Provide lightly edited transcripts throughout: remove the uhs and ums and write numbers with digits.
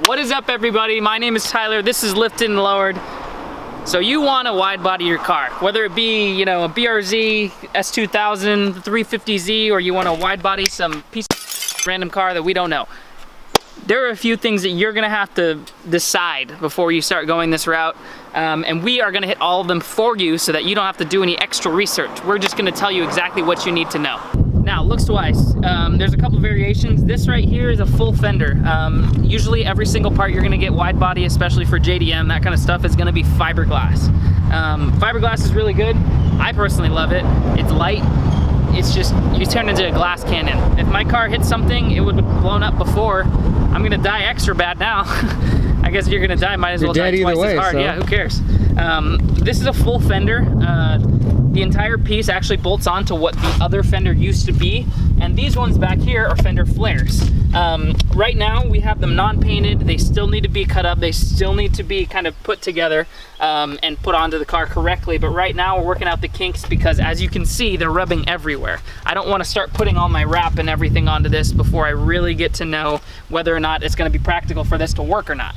What is up, everybody? My name is Tyler. This is Lifted and Lowered. So you want to wide body your car, whether it be, you know, a BRZ, S2000, 350Z, or you want to wide body some piece of random car that we don't know. There are a few things that you're gonna have to decide before you start going this route, and we are gonna hit all of them for you so that you don't have to do any extra research. We're just gonna tell you exactly what you need to know. Now, looks-wise, there's a couple variations. This right here is a full fender. Usually every single part you're gonna get wide body, especially for JDM, that kind of stuff, is gonna be fiberglass. Fiberglass is really good. I personally love it. It's light. It's just, you turn into a glass cannon. If my car hits something, it would have blown up before. I'm gonna die extra bad now. I guess if you're gonna die, might as well die twice as hard. So. Yeah, who cares? This is a full fender. The entire piece actually bolts onto what the other fender used to be, and these ones back here are fender flares. Right now we have them non-painted. They still need to be cut up. They still need to be kind of put together and put onto the car correctly, but right now we're working out the kinks because, as you can see, they're rubbing everywhere. I don't want to start putting all my wrap and everything onto this before I really get to know whether or not it's going to be practical for this to work or not.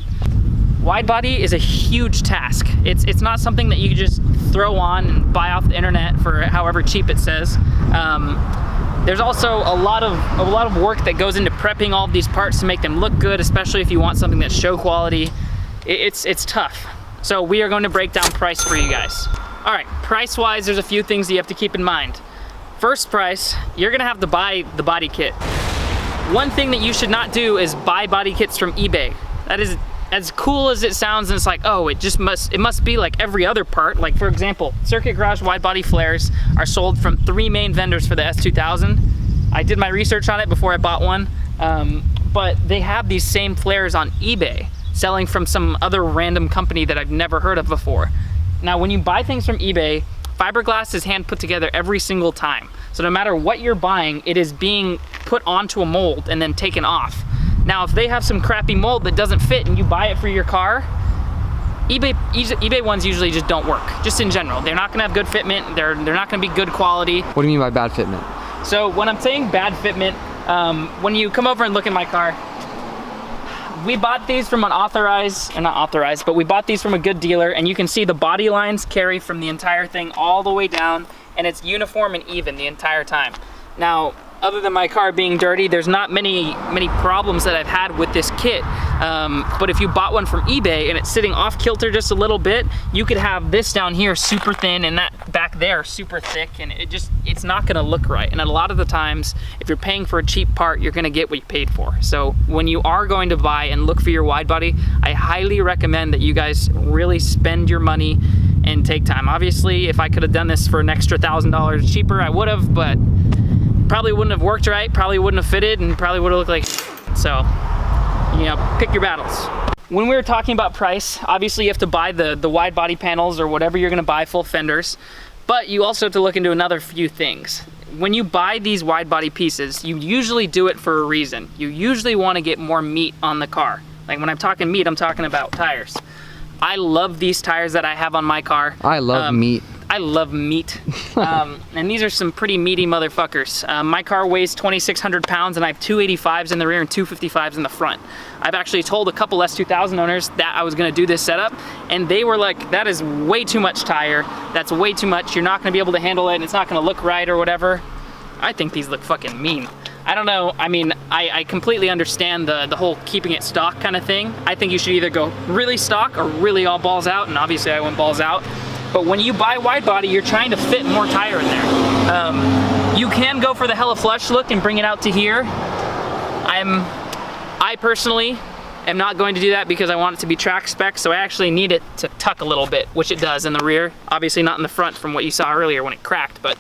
Wide body is a huge task. It's not something that you just throw on and buy off the internet for however cheap it says. There's also a lot of work that goes into prepping all of these parts to make them look good, especially if you want something that's show quality. It's tough. So we are going to break down price for you guys. All right, price-wise, there's a few things that you have to keep in mind. First price, you're gonna have to buy the body kit. One thing that you should not do is buy body kits from eBay. That is, as cool as it sounds, and it's like, oh, it must be like every other part. Like, for example, Circuit Garage wide body flares are sold from 3 main vendors for the S2000. I did my research on it before I bought one, but they have these same flares on eBay, selling from some other random company that I've never heard of before. Now, when you buy things from eBay, fiberglass is hand put together every single time. So no matter what you're buying, it is being put onto a mold and then taken off. Now, if they have some crappy mold that doesn't fit and you buy it for your car, eBay ones usually just don't work, just in general. They're not gonna have good fitment, they're not gonna be good quality. What do you mean by bad fitment? So when I'm saying bad fitment, when you come over and look at my car, we bought these from an we bought these from a good dealer, and you can see the body lines carry from the entire thing all the way down, and it's uniform and even the entire time. Now, other than my car being dirty, there's not many problems that I've had with this kit. But if you bought one from eBay and it's sitting off kilter just a little bit, you could have this down here super thin and that back there super thick, and it's not gonna look right. And a lot of the times, if you're paying for a cheap part, you're gonna get what you paid for. So when you are going to buy and look for your wide body, I highly recommend that you guys really spend your money and take time. Obviously, if I could have done this for an extra $1,000 cheaper, I would have, but probably wouldn't have worked right, probably wouldn't have fitted, and probably would have looked like so, you know, pick your battles. When we were talking about price, obviously you have to buy the wide body panels or whatever you're gonna buy, full fenders, but you also have to look into another few things. When you buy these wide body pieces, you usually do it for a reason. You usually wanna get more meat on the car. Like when I'm talking meat, I'm talking about tires. I love these tires that I have on my car. I love meat. I love meat. And these are some pretty meaty motherfuckers. My car weighs 2,600 pounds and I have 285s in the rear and 255s in the front. I've actually told a couple S2000 owners that I was gonna do this setup, and they were like, that is way too much tire. That's way too much. You're not gonna be able to handle it and it's not gonna look right or whatever. I think these look fucking mean. I don't know, I mean, I completely understand the whole keeping it stock kind of thing. I think you should either go really stock or really all balls out, and obviously I went balls out. But when you buy wide body, you're trying to fit more tire in there. You can go for the hella flush look and bring it out to here. I personally am not going to do that because I want it to be track spec, so I actually need it to tuck a little bit, which it does in the rear. Obviously not in the front from what you saw earlier when it cracked, but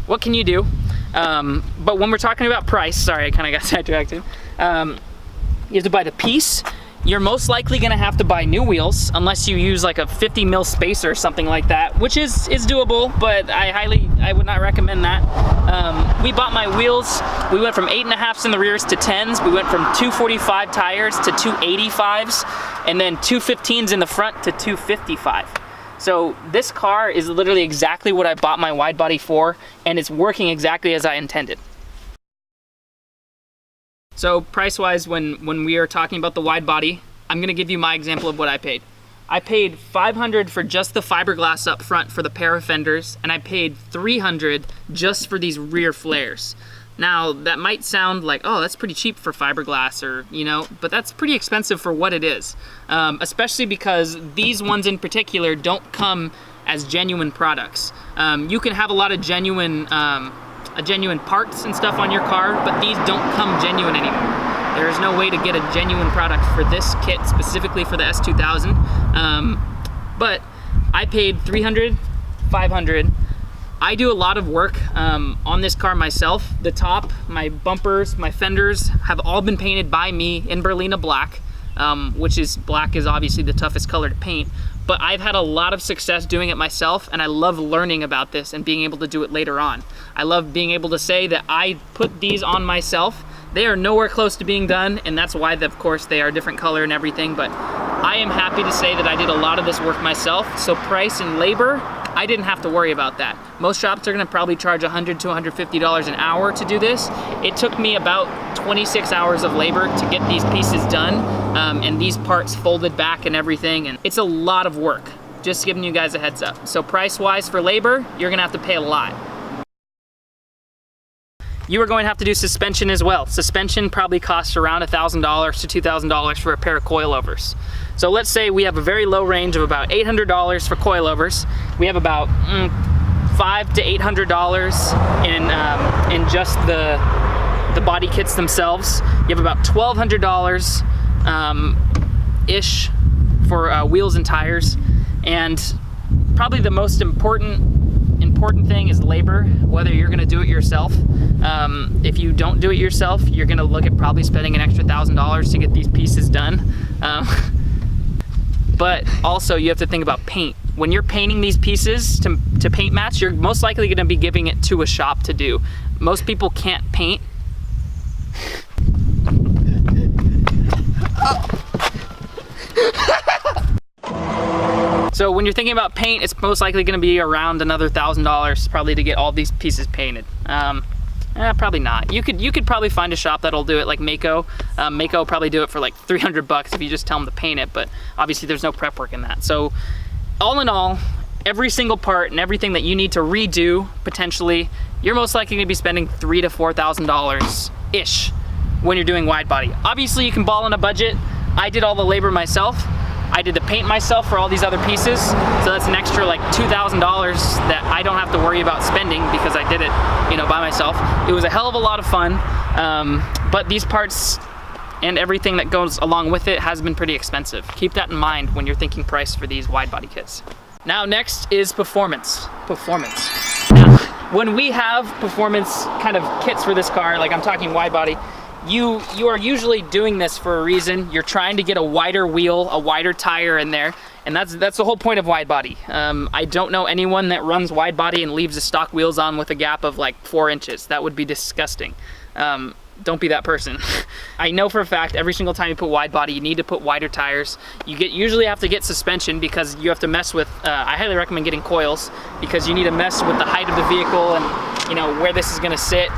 what can you do? But when we're talking about price, sorry, I kind of got sidetracked. You have to buy the piece. You're most likely gonna have to buy new wheels unless you use like a 50 mil spacer or something like that, which is doable, but I would not recommend that. We bought my wheels. We went from 8.5s in the rears to 10s. We went from 245 tires to 285s, and then 215s in the front to 255. So this car is literally exactly what I bought my wide body for, and it's working exactly as I intended. So price-wise, when we are talking about the wide body, I'm gonna give you my example of what I paid. I paid $500 for just the fiberglass up front for the pair of fenders, and I paid $300 just for these rear flares. Now, that might sound like, oh, that's pretty cheap for fiberglass, or, you know, but that's pretty expensive for what it is. Especially because these ones in particular don't come as genuine products. You can have a lot of genuine parts and stuff on your car, but these don't come genuine anymore. There is no way to get a genuine product for this kit, specifically for the S2000. But I paid $300, $500. I do a lot of work on this car myself. The top, my bumpers, my fenders have all been painted by me in Berlina black, which is, black is obviously the toughest color to paint. But I've had a lot of success doing it myself, and I love learning about this and being able to do it later on. I love being able to say that I put these on myself. They are nowhere close to being done, and that's why, of course, they are different color and everything, but I am happy to say that I did a lot of this work myself, so price and labor, I didn't have to worry about that. Most shops are gonna probably charge $100 to $150 an hour to do this. It took me about 26 hours of labor to get these pieces done, and these parts folded back and everything, and it's a lot of work. Just giving you guys a heads up. So price-wise for labor, you're gonna have to pay a lot. You are going to have to do suspension as well. Suspension probably costs around $1,000 to $2,000 for a pair of coilovers. So let's say we have a very low range of about $800 for coilovers. We have about $500 to $800 in just the body kits themselves. You have about $1,200 ish for wheels and tires. And probably the most important thing is labor, whether you're gonna do it yourself. If you don't do it yourself, you're gonna look at probably spending an extra $1,000 to get these pieces done. But also you have to think about paint. When you're painting these pieces to paint match, you're most likely gonna be giving it to a shop to do. Most people can't paint. So when you're thinking about paint, it's most likely gonna be around another $1,000 probably to get all these pieces painted. Probably not. You could probably find a shop that'll do it, like Mako. Mako will probably do it for like $300 if you just tell them to paint it, but obviously there's no prep work in that. So all in all, every single part and everything that you need to redo, potentially, you're most likely gonna be spending $3,000 to $4,000-ish when you're doing wide body. Obviously you can ball on a budget. I did all the labor myself. I did the paint myself for all these other pieces, so that's an extra like $2,000 that I don't have to worry about spending because I did it, you know, by myself. It was a hell of a lot of fun, but these parts and everything that goes along with it has been pretty expensive. Keep that in mind when you're thinking price for these wide body kits. Now next is performance. Now, when we have performance kind of kits for this car, like I'm talking wide body, you are usually doing this for a reason. You're trying to get a wider wheel, a wider tire in there, and that's the whole point of wide body. I don't know anyone that runs wide body and leaves the stock wheels on with a gap of like 4 inches. That would be disgusting. Don't be that person. I know for a fact every single time you put wide body, you need to put wider tires. You usually have to get suspension because you have to mess with, I highly recommend getting coils because you need to mess with the height of the vehicle and, you know, where this is gonna sit.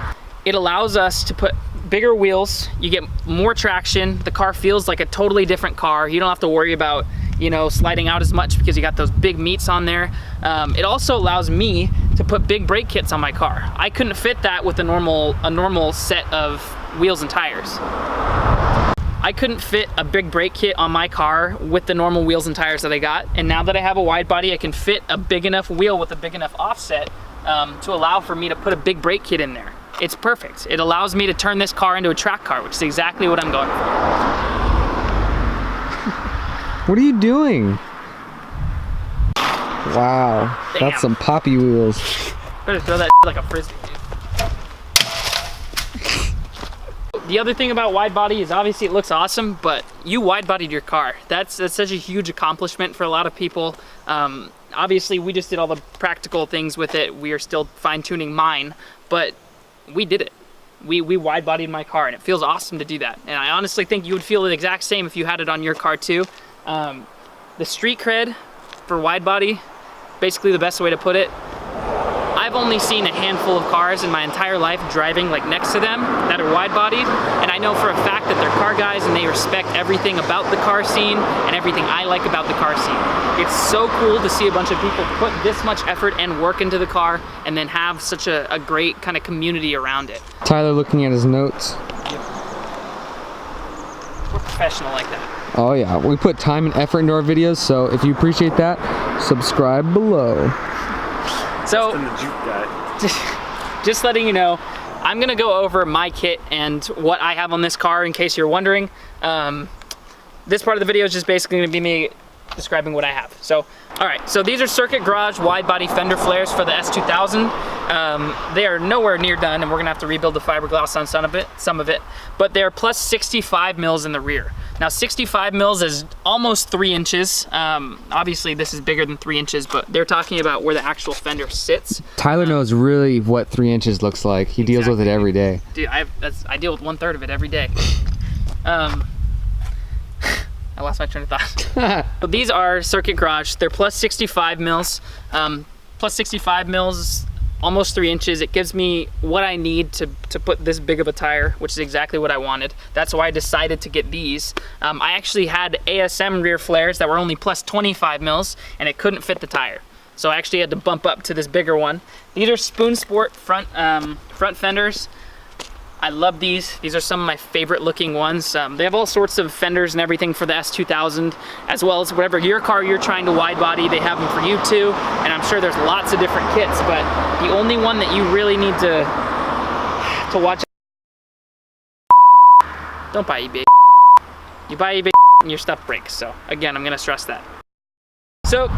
It allows us to put bigger wheels, you get more traction, the car feels like a totally different car. You don't have to worry about, you know, sliding out as much because you got those big meats on there. It also allows me to put big brake kits on my car. I couldn't fit that with a normal set of wheels and tires. I couldn't fit a big brake kit on my car with the normal wheels and tires that I got, and now that I have a wide body, I can fit a big enough wheel with a big enough offset to allow for me to put a big brake kit in there. It's perfect. It allows me to turn this car into a track car, which is exactly what I'm going for. What are you doing? Wow, Damn. That's some poppy wheels. Better throw that like a frisbee, dude. The other thing about wide body is obviously it looks awesome, but you wide bodied your car. That's such a huge accomplishment for a lot of people. Obviously we just did all the practical things with it. We are still fine tuning mine, but we did it. We wide bodied my car and it feels awesome to do that. And I honestly think you would feel the exact same if you had it on your car too. The street cred for wide body, basically the best way to put it, I've only seen a handful of cars in my entire life driving like next to them that are wide-bodied, and I know for a fact that they're car guys and they respect everything about the car scene and everything I like about the car scene. It's so cool to see a bunch of people put this much effort and work into the car and then have such a great kind of community around it. Tyler looking at his notes. We're professional like that. Oh yeah, we put time and effort into our videos, so if you appreciate that, subscribe below. So, the juke guy. just letting you know, I'm gonna go over my kit and what I have on this car in case you're wondering. This part of the video is just basically gonna be me describing what I have. So, all right, so these are Circuit Garage wide body fender flares for the S2000. They are nowhere near done, and we're gonna have to rebuild the fiberglass on some of it, but they're plus 65 mils in the rear. Now 65 mils is almost 3 inches. Obviously this is bigger than 3 inches, but they're talking about where the actual fender sits. Tyler knows really what 3 inches looks like. He deals with it every day. Dude, I deal with 1/3 of it every day. I lost my train of thought. But these are Circuit Garage. They're plus 65 mils. Plus 65 mils, almost 3 inches. It gives me what I need to put this big of a tire, which is exactly what I wanted. That's why I decided to get these. I actually had ASM rear flares that were only plus 25 mils, and it couldn't fit the tire. So I actually had to bump up to this bigger one. These are Spoon Sport front fenders. I love these. These are some of my favorite looking ones. They have all sorts of fenders and everything for the S2000, as well as whatever your car you're trying to wide body, they have them for you too. And I'm sure there's lots of different kits, but the only one that you really need to watch. Don't buy eBay. You buy eBay and your stuff breaks. So again, I'm gonna stress that. So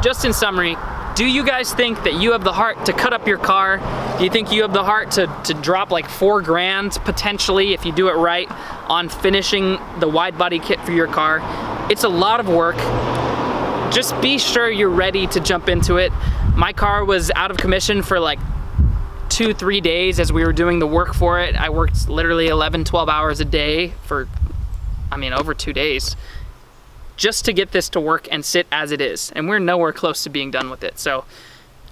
just in summary, do you guys think that you have the heart to cut up your car? Do you think you have the heart to drop like $4 grand potentially if you do it right on finishing the wide body kit for your car? It's a lot of work. Just be sure you're ready to jump into it. My car was out of commission for like 2-3 days as we were doing the work for it. I worked literally 11-12 hours a day for, I mean, over 2 days. Just to get this to work and sit as it is. And we're nowhere close to being done with it. So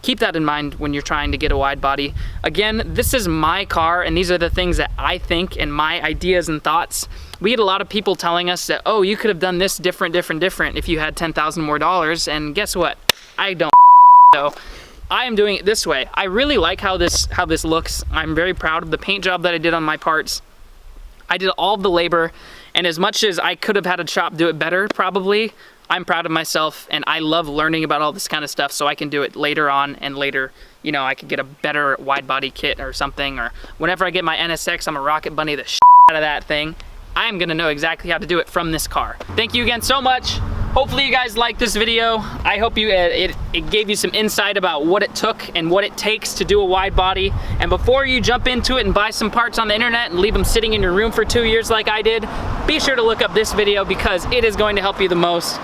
keep that in mind when you're trying to get a wide body. Again, this is my car and these are the things that I think and my ideas and thoughts. We get a lot of people telling us that, oh, you could have done this different if you had $10,000 more. And guess what? I don't. So I am doing it this way. I really like how this looks. I'm very proud of the paint job that I did on my parts. I did all of the labor. And as much as I could have had a shop do it better, probably, I'm proud of myself and I love learning about all this kind of stuff so I can do it later on and later, you know, I could get a better wide body kit or something, or whenever I get my NSX, I'm a rocket bunny the out of that thing. I'm gonna know exactly how to do it from this car. Thank you again so much. Hopefully you guys liked this video. I hope it gave you some insight about what it took and what it takes to do a wide body. And before you jump into it and buy some parts on the internet and leave them sitting in your room for 2 years like I did, be sure to look up this video because it is going to help you the most.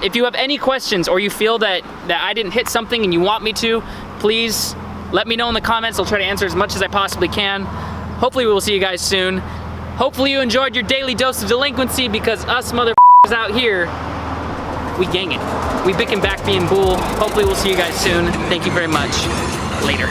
If you have any questions or you feel that I didn't hit something and you want me to, please let me know in the comments. I'll try to answer as much as I possibly can. Hopefully we will see you guys soon. Hopefully you enjoyed your daily dose of delinquency because us motherfuckers out here, we gang it. We bick and back being bull. Hopefully we'll see you guys soon. Thank you very much. Later.